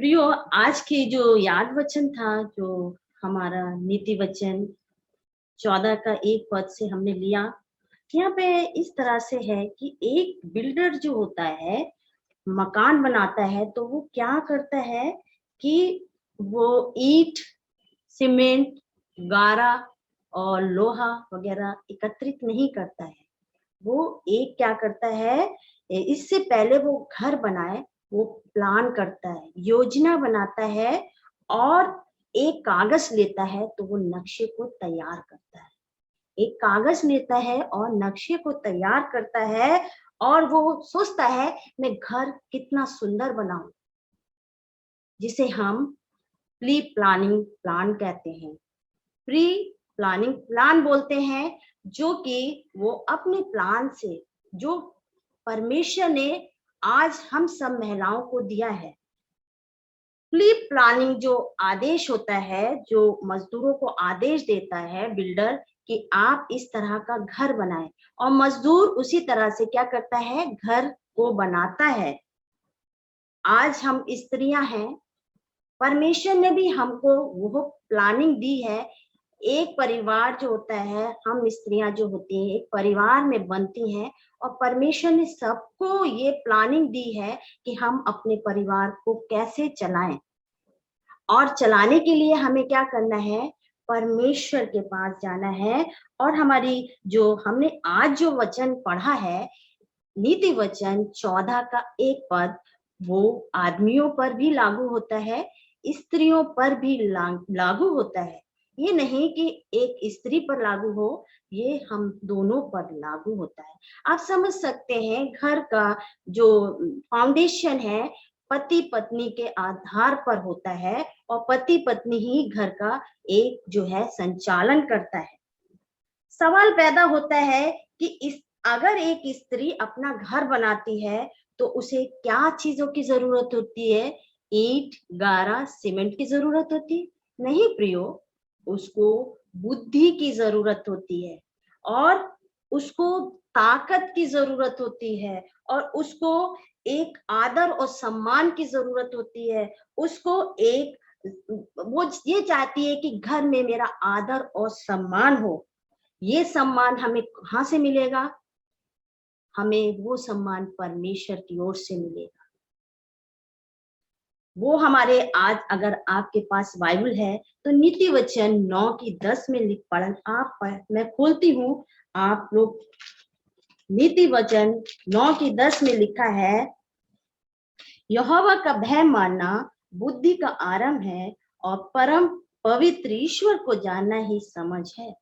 प्रियो, आज की जो याद वचन था, जो हमारा नीति वचन 14 का एक पद से हमने लिया। यहाँ पे इस तरह से है कि एक बिल्डर जो होता है, मकान बनाता है, तो वो क्या करता है कि वो ईंट, सीमेंट, गारा और लोहा वगैरह एकत्रित नहीं करता है। वो एक क्या करता है, इससे पहले वो घर बनाए, वो प्लान करता है, योजना बनाता है और एक कागज लेता है, तो वो नक्शे को तैयार करता है। एक कागज लेता है और नक्शे को तैयार करता है और वो सोचता है मैं घर कितना सुंदर बनाऊं, जिसे हम प्री प्लानिंग प्लान कहते हैं। प्री प्लानिंग प्लान बोलते हैं, जो कि वो अपने प्लान से, जो परमेश्वर ने आज हम सब महिलाओं को दिया है। प्री प्लानिंग जो आदेश होता है, जो मजदूरों को आदेश देता है बिल्डर कि आप इस तरह का घर बनाएं, और मजदूर उसी तरह से क्या करता है, घर को बनाता है। आज हम स्त्रियां हैं, परमेश्वर ने भी हमको वो प्लानिंग दी है। एक परिवार जो होता है, हम स्त्रियां जो होती हैं एक परिवार में बनती हैं, और परमेश्वर ने सबको ये प्लानिंग दी है कि हम अपने परिवार को कैसे चलाएं। और चलाने के लिए हमें क्या करना है, परमेश्वर के पास जाना है। और हमारी जो हमने आज जो वचन पढ़ा है, नीति वचन 14 का एक पद, वो आदमियों पर भी लागू होता है, स्त्रियों पर भी लागू होता है। ये नहीं कि एक स्त्री पर लागू हो, ये हम दोनों पर लागू होता है। आप समझ सकते हैं, घर का जो फाउंडेशन है, पति पत्नी के आधार पर होता है, और पति पत्नी ही घर का एक जो है संचालन करता है। सवाल पैदा होता है कि इस अगर एक स्त्री अपना घर बनाती है, तो उसे क्या चीजों की जरूरत होती है? ईंट, गारा, सीमेंट की जरूरत होती है? नहीं प्रियो, उसको बुद्धि की जरूरत होती है, और उसको ताकत की जरूरत होती है, और उसको एक आदर और सम्मान की जरूरत होती है। उसको एक वो ये चाहती है कि घर में मेरा आदर और सम्मान हो। ये सम्मान हमें कहाँ से मिलेगा? हमें वो सम्मान परमेश्वर की ओर से मिलेगा। वो हमारे आज अगर आपके पास बाइबल है, तो नीति वचन 9 की 10 में लिख पढ़ आप पढ़, मैं खोलती हूँ, आप लोग। नीति वचन 9 की 10 में लिखा है, यहोवा का भय मानना बुद्धि का आरंभ है, और परम पवित्र ईश्वर को जानना ही समझ है।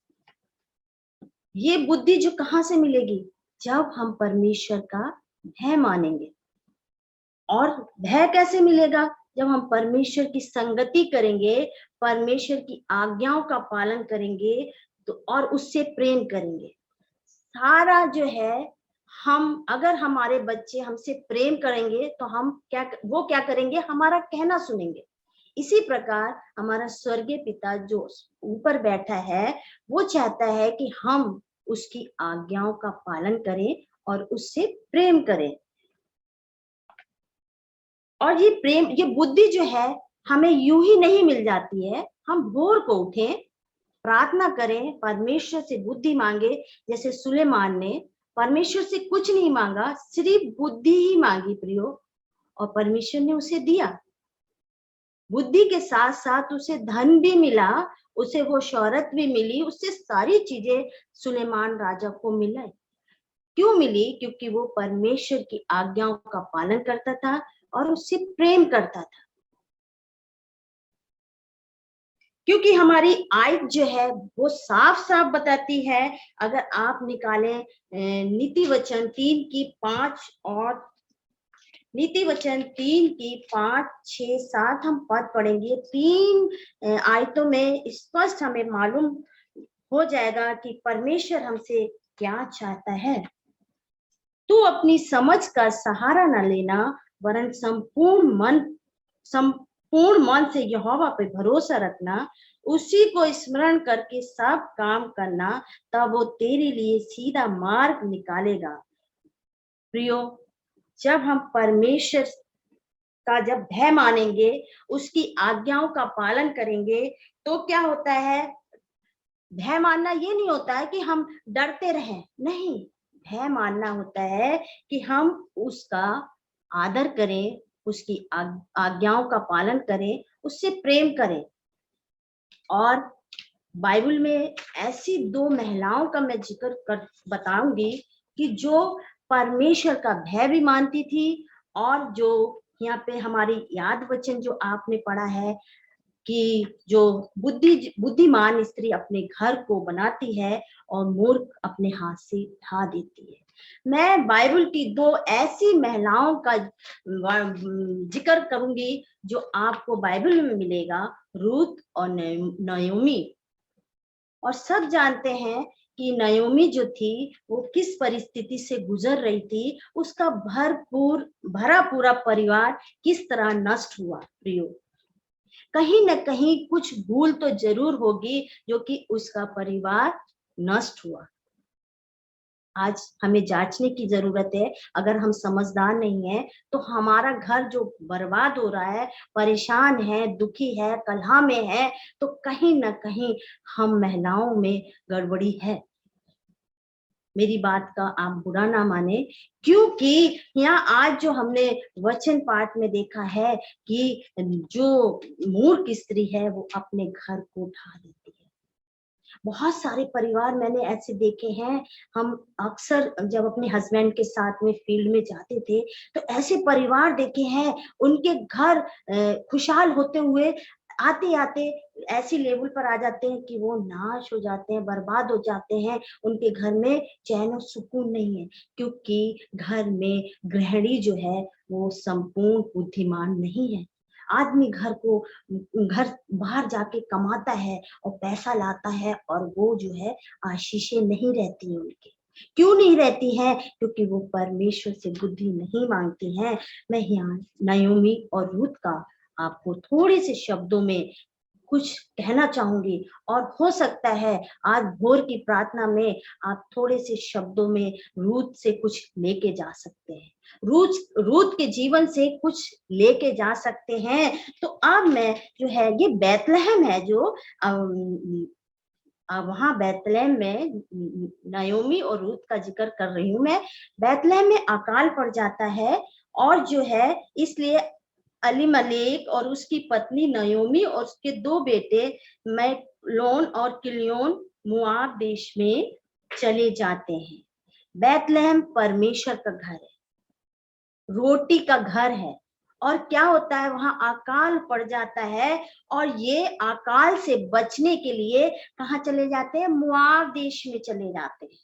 ये बुद्धि जो कहाँ से मिलेगी? जब हम परमेश्वर का भय मानेंगे। और भय कैसे मिलेगा? जब हम परमेश्वर की संगति करेंगे, परमेश्वर की आज्ञाओं का पालन करेंगे, तो और उससे प्रेम करेंगे। सारा जो है, हम अगर हमारे बच्चे हमसे प्रेम करेंगे, तो हम वो क्या करेंगे? हमारा कहना सुनेंगे। इसी प्रकार हमारा स्वर्गीय पिता जो ऊपर बैठा है, वो चाहता है कि हम उसकी आज्ञाओं का पालन करें और उससे प्रेम करें। और ये प्रेम, ये बुद्धि जो है, हमें यूं ही नहीं मिल जाती है। हम भोर को उठें, प्रार्थना करें, परमेश्वर से बुद्धि मांगे, जैसे सुलेमान ने परमेश्वर से कुछ नहीं मांगा, सिर्फ बुद्धि ही मांगी प्रियो, और परमेश्वर ने उसे दिया। बुद्धि के साथ साथ उसे धन भी मिला, उसे वो शौहरत भी मिली, उससे सारी चीजें सुलेमान राजा को मिले। क्यों मिली? क्योंकि वो परमेश्वर की आज्ञाओं का पालन करता था और उससे प्रेम करता था। क्योंकि हमारी आय जो है, वो साफ साफ बताती है। अगर आप निकालें नीति वचन 3 की 5 और नीति वचन 3 की 5, 6, 7 हम पद पढ़ेंगे। 3 आयतों में स्पष्ट हमें मालूम हो जाएगा कि परमेश्वर हमसे क्या चाहता है। तू अपनी समझ का सहारा न लेना, वरन संपूर्ण मन से यहोवा पे भरोसा रखना, उसी को स्मरण करके सब काम करना, तब वो तेरे लिए सीधा मार्ग निकालेगा। प्रियो, जब हम परमेश्वर का जब भय मानेंगे, उसकी आज्ञाओं का पालन करेंगे, तो क्या होता है? भय मानना ये नहीं होता है कि हम डरते रहें, नहीं। भय मानना होता है कि हम उसका आदर करें, उसकी आज्ञाओं का पालन करें, उससे प्रेम करें। और बाइबल में ऐसी 2 महिलाओं का मैं जिक्र कर बताऊंगी कि जो परमेश्वर का भय भी मानती थी, और जो यहाँ पे हमारी याद वचन जो आपने पढ़ा है कि जो बुद्धिमान स्त्री अपने घर को बनाती है और मूर्ख अपने हाथ से ढा देती है। मैं बाइबल की 2 ऐसी महिलाओं का जिक्र करूंगी जो आपको बाइबल में मिलेगा, रूथ और नयोमी। और सब जानते हैं कि नयोमी जो थी वो किस परिस्थिति से गुजर रही थी, उसका भरा पूरा परिवार किस तरह नष्ट हुआ। प्रियो, कहीं न कहीं कुछ भूल तो जरूर होगी जो कि उसका परिवार नष्ट हुआ। आज हमें जांचने की जरूरत है। अगर हम समझदार नहीं है तो हमारा घर जो बर्बाद हो रहा है, परेशान है, दुखी है, कलह में है, तो कहीं ना कहीं हम महिलाओं में गड़बड़ी है। मेरी बात का आप बुरा ना माने, क्योंकि यहाँ आज जो हमने वचन पाठ में देखा है कि जो मूर्ख स्त्री है वो अपने घर को ढा देती है। बहुत सारे परिवार मैंने ऐसे देखे हैं। हम अक्सर जब अपने हस्बैंड के साथ में फील्ड में जाते थे तो ऐसे परिवार देखे हैं, उनके घर खुशहाल होते हुए आते आते ऐसी लेवल पर आ जाते हैं कि वो नाश हो जाते हैं, बर्बाद हो जाते हैं। उनके घर में चैन और सुकून नहीं है, क्योंकि घर में गृहिणी जो है वो संपूर्ण बुद्धिमान नहीं है। आदमी घर बाहर जाके कमाता है और पैसा लाता है, और वो जो है आशीषें नहीं रहती हैं उनके। क्यों नहीं रहती है? क्योंकि वो परमेश्वर से बुद्धि नहीं मांगती हैं। मैं यहाँ नयोमी और रूथ का आपको थोड़े से शब्दों में कुछ कहना चाहूंगी, और हो सकता है आज भोर की प्रार्थना में आप थोड़े से शब्दों में रूथ से कुछ लेके जा सकते हैं, रूथ के जीवन से कुछ लेके जा सकते हैं। तो अब मैं जो है, ये बैतलहम है जो वहां बैतलहम में नयोमी और रूथ का जिक्र कर रही हूँ मैं। बैतलहम में अकाल पड़ जाता है, और जो है इसलिए अलीमलेक और उसकी पत्नी नयोमी और उसके 2 बेटे मैलोन और किलियोन मुआब देश में चले जाते हैं। बैतलहम परमेश्वर का घर है, रोटी का घर है। और क्या होता है, वहां अकाल पड़ जाता है, और ये अकाल से बचने के लिए कहाँ चले जाते हैं? मुआब देश में चले जाते हैं।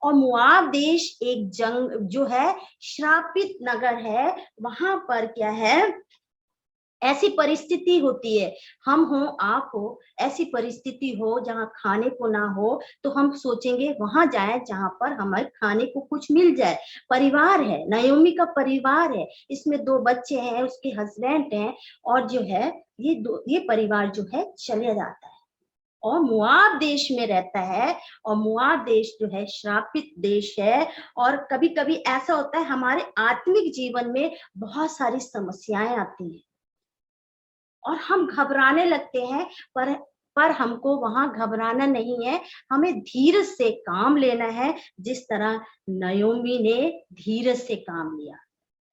और मुआब देश एक जंग जो है श्रापित नगर है। वहां पर क्या है, ऐसी परिस्थिति होती है, हम हो आप हो, ऐसी परिस्थिति हो जहां खाने को ना हो, तो हम सोचेंगे वहां जाए जहां पर हमारे खाने को कुछ मिल जाए। परिवार है, नयोमी का परिवार है, इसमें 2 बच्चे हैं, उसके हस्बैंड हैं, और जो है ये परिवार जो है चले जाता है और मुआब देश में रहता है। और मुआब देश जो है श्रापित देश है। और कभी कभी ऐसा होता है हमारे आत्मिक जीवन में बहुत सारी समस्याएं आती हैं और हम घबराने लगते हैं, पर हमको वहां घबराना नहीं है, हमें धीरज से काम लेना है, जिस तरह नयोमी ने धीरज से काम लिया।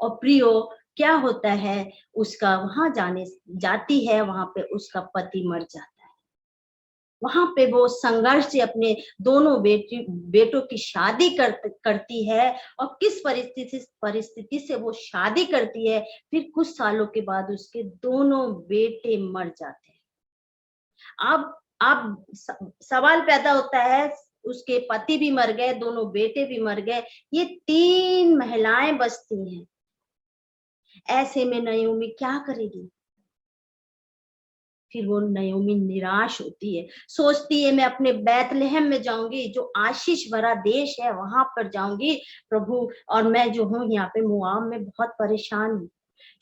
और प्रियो, क्या होता है, उसका वहां जाती है, वहां पे उसका पति मर जाता है। वहां पे वो संघर्ष से अपने दोनों बेटों की शादी करती है। और किस परिस्थिति से वो शादी करती है, फिर कुछ सालों के बाद उसके दोनों बेटे मर जाते हैं। अब सवाल पैदा होता है, उसके पति भी मर गए, दोनों बेटे भी मर गए, ये 3 महिलाएं बचती हैं। ऐसे में नयोमी क्या करेगी? फिर वो नयोमी निराश होती है, सोचती है मैं अपने बैतलहम में जाऊंगी, जो आशीष भरा देश है, वहां पर जाऊंगी प्रभु, और मैं जो हूँ यहाँ पे मुआब में बहुत परेशान हूँ।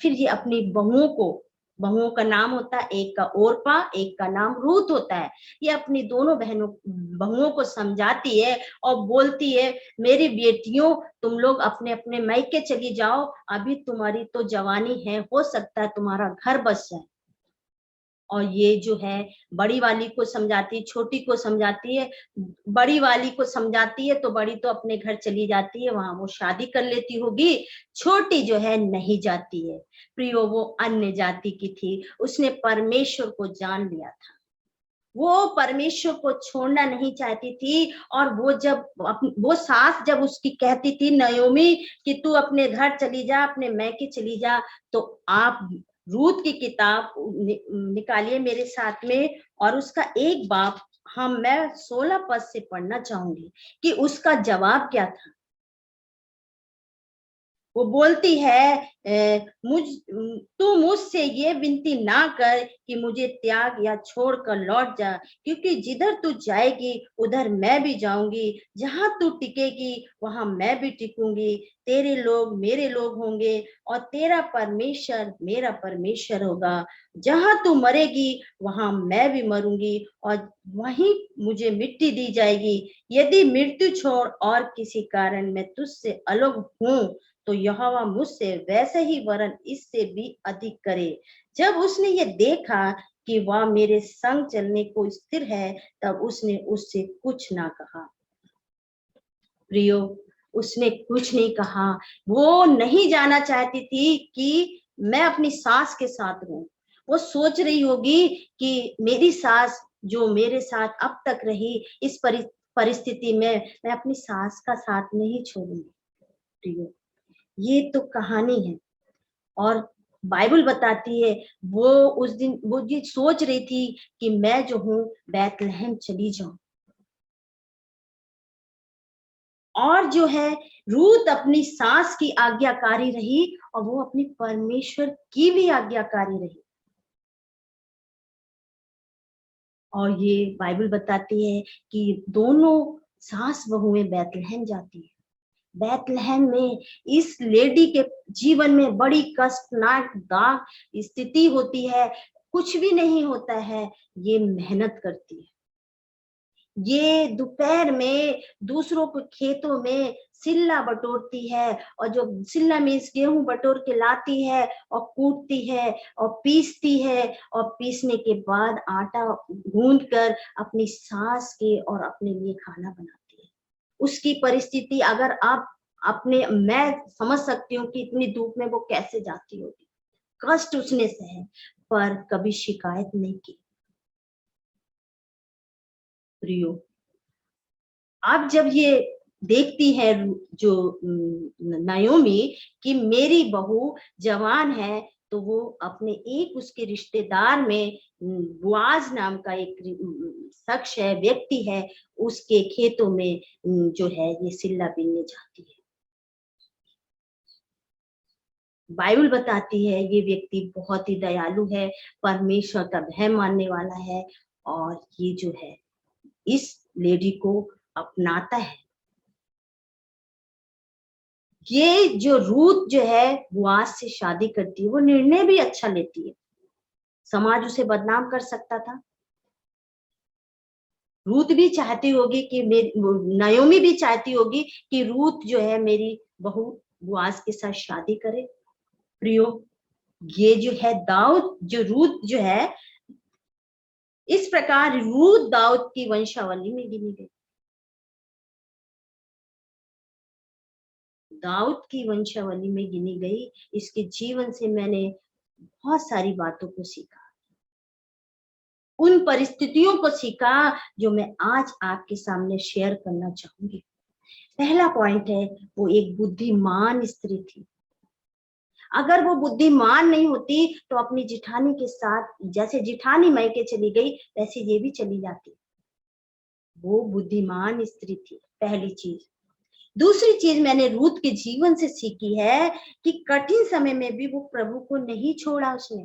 फिर ये अपनी बहुओं को बहुओं का नाम होता है, एक का ओरपा, एक का नाम रूत होता है। ये अपनी दोनों बहुओं को समझाती है और बोलती है, मेरी बेटियों, तुम लोग अपने अपने मायके चली जाओ, अभी तुम्हारी तो जवानी है, हो सकता है तुम्हारा घर बस जाए। और ये जो है बड़ी वाली को समझाती है, छोटी को समझाती है। बड़ी वाली को समझाती है तो बड़ी तो अपने घर चली जाती है, वहां वो शादी कर लेती होगी। छोटी जो है नहीं जाती है। प्रियो वो अन्य जाति की थी, उसने परमेश्वर को जान लिया था। वो परमेश्वर को छोड़ना नहीं चाहती थी। और वो सास जब उसकी कहती थी नयोमी कि तू अपने घर चली जा, अपने मैके चली जा, तो आप रूत की किताब निकालिए मेरे साथ में, और उसका एक बाप, हम मैं 16 पद से पढ़ना चाहूंगी कि उसका जवाब क्या था। वो बोलती है, तू मुझसे ये विनती ना कर कि मुझे त्याग या छोड़कर लौट जा, क्योंकि जिधर तू जाएगी उधर मैं भी जाऊंगी, जहां तू टिकेगी वहां मैं भी टिकूंगी। तेरे लोग मेरे लोग होंगे और तेरा परमेश्वर मेरा परमेश्वर होगा। जहां तू मरेगी वहां मैं भी मरूंगी और वहीं मुझे मिट्टी दी जाएगी। यदि मृत्यु छोड़ और किसी कारण मैं तुझसे अलग हूं तो यहोवा मुझसे वैसे ही वरन इससे भी अधिक करे। जब उसने ये देखा कि वह मेरे संग चलने को स्थिर है, तब उसने उससे कुछ ना कहा। प्रियो, उसने कुछ नहीं कहा। वो नहीं जाना चाहती थी कि मैं अपनी सास के साथ रहूं। वो सोच रही होगी कि मेरी सास जो मेरे साथ अब तक रही, इस परिस्थिति में मैं अपनी सास का साथ नहीं छोड़ूंगी। प्रियो, ये तो कहानी है। और बाइबल बताती है, वो उस दिन वो ये सोच रही थी कि मैं जो हूँ बैतलहम चली जाऊं। और जो है रूत अपनी सास की आज्ञाकारी रही और वो अपनी परमेश्वर की भी आज्ञाकारी रही। और ये बाइबल बताती है कि दोनों सास बहुएं बैतलहम जाती है। बैतलहम में इस लेडी के जीवन में बड़ी कष्टनाक दाग स्थिति होती है। कुछ भी नहीं होता है, ये मेहनत करती है। ये दोपहर में दूसरों के खेतों में सिल्ला बटोरती है, और जो सिल्ला मीन्स गेहूं बटोर के लाती है और कूटती है और पीसती है, और पीसने के बाद आटा गूंद कर अपनी सास के और अपने लिए खाना बनाती है। उसकी परिस्थिति अगर आप अपने मैं समझ सकती हूँ कि इतनी धूप में वो कैसे जाती होगी। कष्ट उसने सहे पर कभी शिकायत नहीं की। प्रियो, आप जब ये देखती है जो नायोमी कि मेरी बहू जवान है, तो वो अपने एक उसके रिश्तेदार में बुआज नाम का एक शख्स है, व्यक्ति है, उसके खेतों में जो है ये सिल्ला बीनने जाती है। बाइबल बताती है ये व्यक्ति बहुत ही दयालु है, परमेश्वर का भय मानने वाला है, और ये जो है इस लेडी को अपनाता है। ये जो रूत जो है बुआज से शादी करती है, वो निर्णय भी अच्छा लेती है। समाज उसे बदनाम कर सकता था। रूत भी चाहती होगी कि मेरी नयोमी भी चाहती होगी कि रूत जो है मेरी बहू बुआज के साथ शादी करे। प्रियो, ये जो है दाऊद जो रूत जो है, इस प्रकार रूत दाऊद की वंशावली में गिनी गई। दाऊद की वंशावली में गिनी गई। इसके जीवन से मैंने बहुत सारी बातों को सीखा, उन परिस्थितियों को सीखा जो मैं आज आपके सामने शेयर करना चाहूंगी। पहला पॉइंट है, वो एक बुद्धिमान स्त्री थी। अगर वो बुद्धिमान नहीं होती तो अपनी जिठानी के साथ, जैसे जिठानी मायके चली गई वैसे ये भी चली जाती। वो बुद्धिमान स्त्री थी, पहली चीज। दूसरी चीज मैंने रूत के जीवन से सीखी है कि कठिन समय में भी वो प्रभु को नहीं छोड़ा उसने।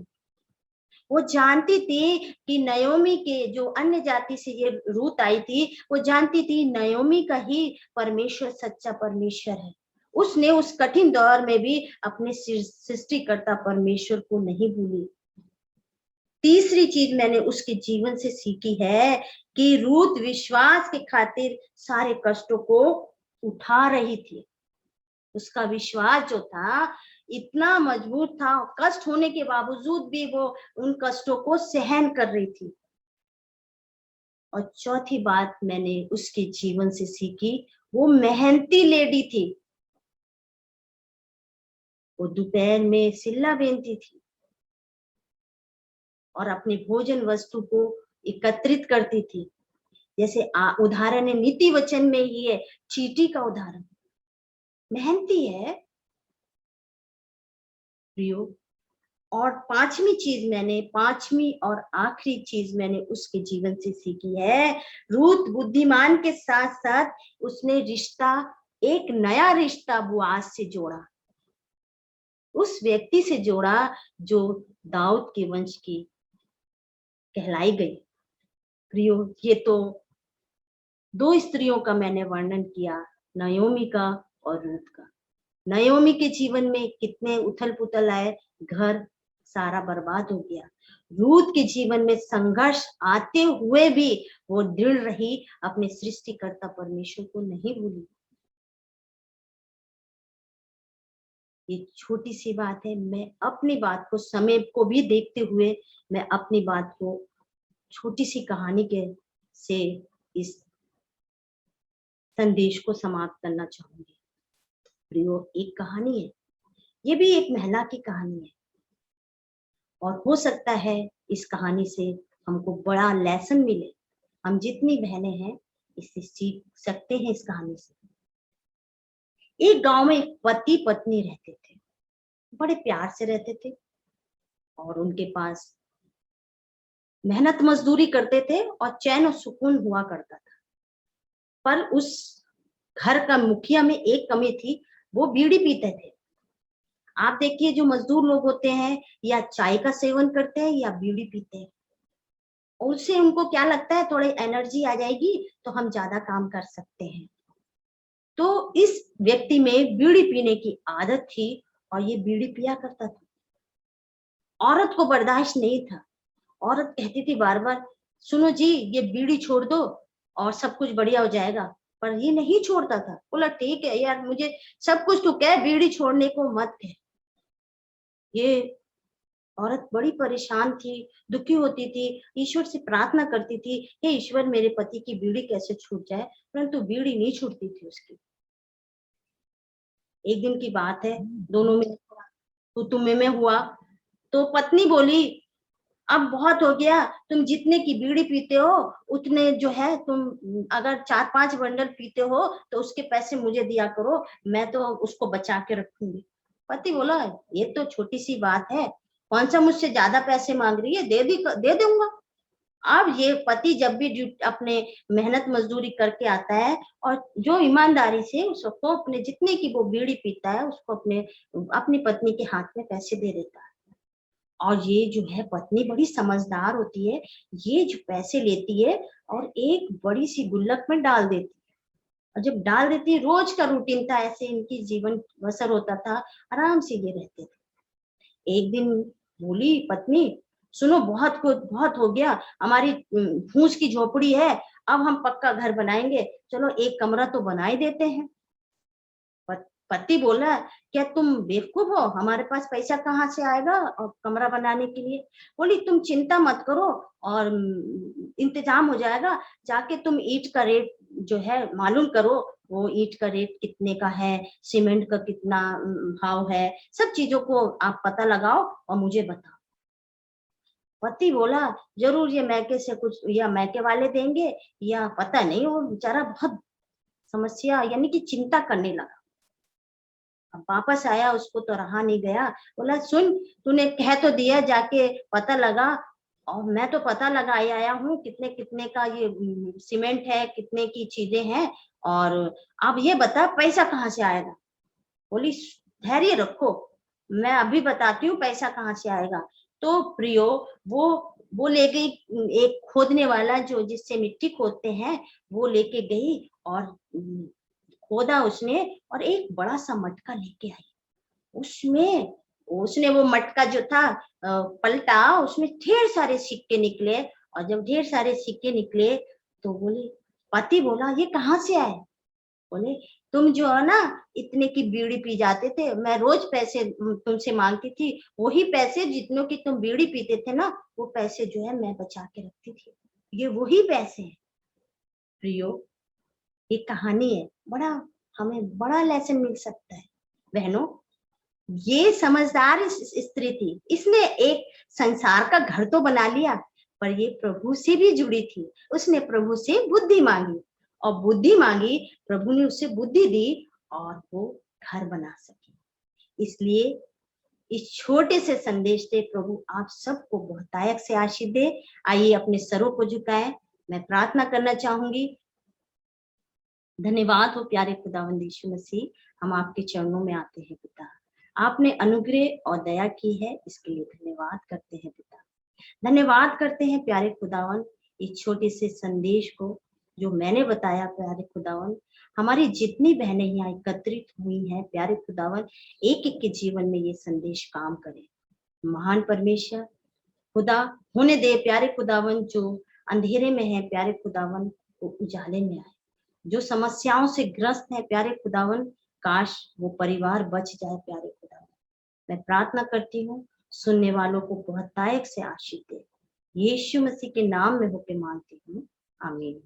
वो जानती थी कि नयोमी के जो अन्य जाति से ये रूत आई थी, वो जानती थी नयोमी का ही परमेश्वर सच्चा परमेश्वर है। उसने उस कठिन दौर में भी अपने सृष्टिकर्ता परमेश्वर को नहीं भूली। तीसरी चीज मैंने उसके जीवन से सीखी है कि रूत विश्वास के खातिर सारे कष्टों को उठा रही थी। उसका विश्वास जो था इतना मजबूत था, कष्ट होने के बावजूद भी वो उन कष्टों को सहन कर रही थी। और चौथी बात मैंने उसके जीवन से सीखी, वो मेहनती लेडी थी। वो दोपहर में सिल्ला बीनती थी और अपने भोजन वस्तु को एकत्रित करती थी। जैसे उदाहरण है नीति वचन में ही है, चींटी का उदाहरण। मेहनती है प्रियो। और पांचवी और आखिरी चीज मैंने उसके जीवन से सीखी है, रूत बुद्धिमान के साथ साथ उसने एक नया रिश्ता बुआज से जोड़ा, उस व्यक्ति से जोड़ा जो दाऊद के वंश की कहलाई गई। प्रियो, ये तो दो स्त्रियों का मैंने वर्णन किया, नयोमी का और रूत का। नयोमी के जीवन में कितने उथल पुथल आए, घर सारा बर्बाद हो गया। रूत के जीवन में संघर्ष आते हुए भी वो दृढ़ रही, अपने सृष्टिकर्ता परमेश्वर को नहीं भूली। ये छोटी सी बात है, मैं अपनी बात को समय को भी देखते हुए मैं अपनी बात को छोटी सी कहानी के से इस संदेश को समाप्त करना चाहूंगी। प्रियो, एक कहानी है, ये भी एक महिला की कहानी है और हो सकता है इस कहानी से हमको बड़ा लेसन मिले। हम जितनी बहनें हैं इससे सीख सकते हैं इस कहानी से। एक गांव में एक पति पत्नी रहते थे, बड़े प्यार से रहते थे और उनके पास मेहनत मजदूरी करते थे और चैन और सुकून हुआ करता था। पर उस घर का मुखिया में एक कमी थी, वो बीड़ी पीते थे। आप देखिए जो मजदूर लोग होते हैं या चाय का सेवन करते हैं या बीड़ी पीते हैं, उससे उनको क्या लगता है थोड़ी एनर्जी आ जाएगी तो हम ज्यादा काम कर सकते हैं। तो इस व्यक्ति में बीड़ी पीने की आदत थी और ये बीड़ी पिया करता था। औरत को बर्दाश्त नहीं था। औरत कहती थी बार बार, सुनो जी ये बीड़ी छोड़ दो और सब कुछ बढ़िया हो जाएगा। पर ये नहीं छोड़ता था। बोला ठीक है यार, मुझे सब कुछ तो कह, बीड़ी छोड़ने को मत कह। ये औरत बड़ी परेशान थी, दुखी होती थी, ईश्वर से प्रार्थना करती थी, हे ईश्वर मेरे पति की बीड़ी कैसे छूट जाए, परंतु बीड़ी नहीं छूटती थी उसकी। एक दिन की बात है, दोनों में तू तुम्हें में हुआ। तो पत्नी बोली, अब बहुत हो गया, तुम जितने की बीड़ी पीते हो उतने जो है तुम अगर 4-5 बंडल पीते हो तो उसके पैसे मुझे दिया करो, मैं तो उसको बचा के रखूंगी। पति बोला ये तो छोटी सी बात है, कौन सा मुझसे ज्यादा पैसे मांग रही है, दे दूंगा। अब ये पति जब भी अपने मेहनत मजदूरी करके आता है और जो ईमानदारी से उसको अपने जितने की वो बीड़ी पीता है उसको अपनी पत्नी के हाथ में पैसे दे देता है। और ये जो है पत्नी बड़ी समझदार होती है, ये जो पैसे लेती है और एक बड़ी सी गुल्लक में डाल देती है। और जब डाल देती है, रोज का रूटीन था, ऐसे इनकी जीवन बसर होता था, आराम से ये रहते थे। एक दिन बोली पत्नी, सुनो बहुत हो गया, हमारी फूस की झोपड़ी है, अब हम पक्का घर बनाएंगे, चलो एक कमरा तो बना ही देते हैं। पति बोला, क्या तुम बेवकूफ हो, हमारे पास पैसा कहाँ से आएगा और कमरा बनाने के लिए। बोली तुम चिंता मत करो और इंतजाम हो जाएगा, जाके तुम ईंट का रेट जो है मालूम करो, वो ईंट का रेट कितने का है, सीमेंट का कितना भाव है, सब चीजों को आप पता लगाओ और मुझे बताओ। पति बोला जरूर ये मैके से कुछ या मैके वाले देंगे या पता नहीं। वो बेचारा बहुत समस्या यानी कि चिंता करने लगा। अब वापस आया, उसको तो रहा नहीं गया, बोला सुन तूने कह तो दिया, जाके पता लगा। और मैं तो पता लगा आया हूँ कितने कितने का ये सीमेंट है, कितने की चीजें हैं, और अब ये बता पैसा कहाँ से आएगा। बोली धैर्य रखो, मैं अभी बताती हूँ पैसा कहाँ से आएगा। तो प्रियो, वो ले गई, एक खोदने वाला जो जिससे मिट्टी खोदते हैं, वो लेके गई और खोदा उसने और एक बड़ा सा मटका लेके आई। उसमें उसने वो मटका जो था पलटा, उसमें ढेर सारे सिक्के निकले। और जब ढेर सारे सिक्के निकले तो बोले, पति बोला, ये कहाँ से आए? बोले, तुम जो है ना इतने की बीड़ी पी जाते थे, मैं रोज पैसे तुमसे मांगती थी, वही पैसे जितनों की तुम बीड़ी पीते थे ना, वो पैसे जो है मैं बचा के रखती थी, ये वही पैसे हैं। प्रियो, ये कहानी है, बड़ा हमें बड़ा लेसन मिल सकता है। बहनों, ये समझदार स्त्री थी, इसने एक संसार का घर तो बना लिया, पर ये प्रभु से भी जुड़ी थी। उसने प्रभु से बुद्धि मांगी, और बुद्धि मांगी, प्रभु ने उसे बुद्धि दी, और वो घर बना सकी। इसलिए इस छोटे से संदेश से प्रभु आप सबको बहुतायत से आशीष दे। आइए अपने सरों को झुकाएं। मैं प्रार्थना करना चाहूंगी। धन्यवाद हो प्यारे खुदावंद यीशु मसीह, हम आपके चरणों में आते हैं पिता। आपने अनुग्रह और दया की है, इसके लिए धन्यवाद करते हैं पिता। धन्यवाद करते हैं प्यारे खुदावन, इस छोटे से संदेश को जो मैंने बताया प्यारे खुदावन, हमारी जितनी बहनें यहाँ एकत्रित हुई हैं प्यारे खुदावन, एक एक के जीवन में ये संदेश काम करे। महान परमेश्वर खुदा, होने दे प्यारे खुदावन, जो अंधेरे में है प्यारे खुदावन, वो उजाले में आए। जो समस्याओं से ग्रस्त है प्यारे खुदावन, काश वो परिवार बच जाए प्यारे खुदावन। मैं प्रार्थना करती हूँ, सुनने वालों को बहुतायत से आशीष दे। यीशु मसीह के नाम में होके मांगती हूँ, आमीन।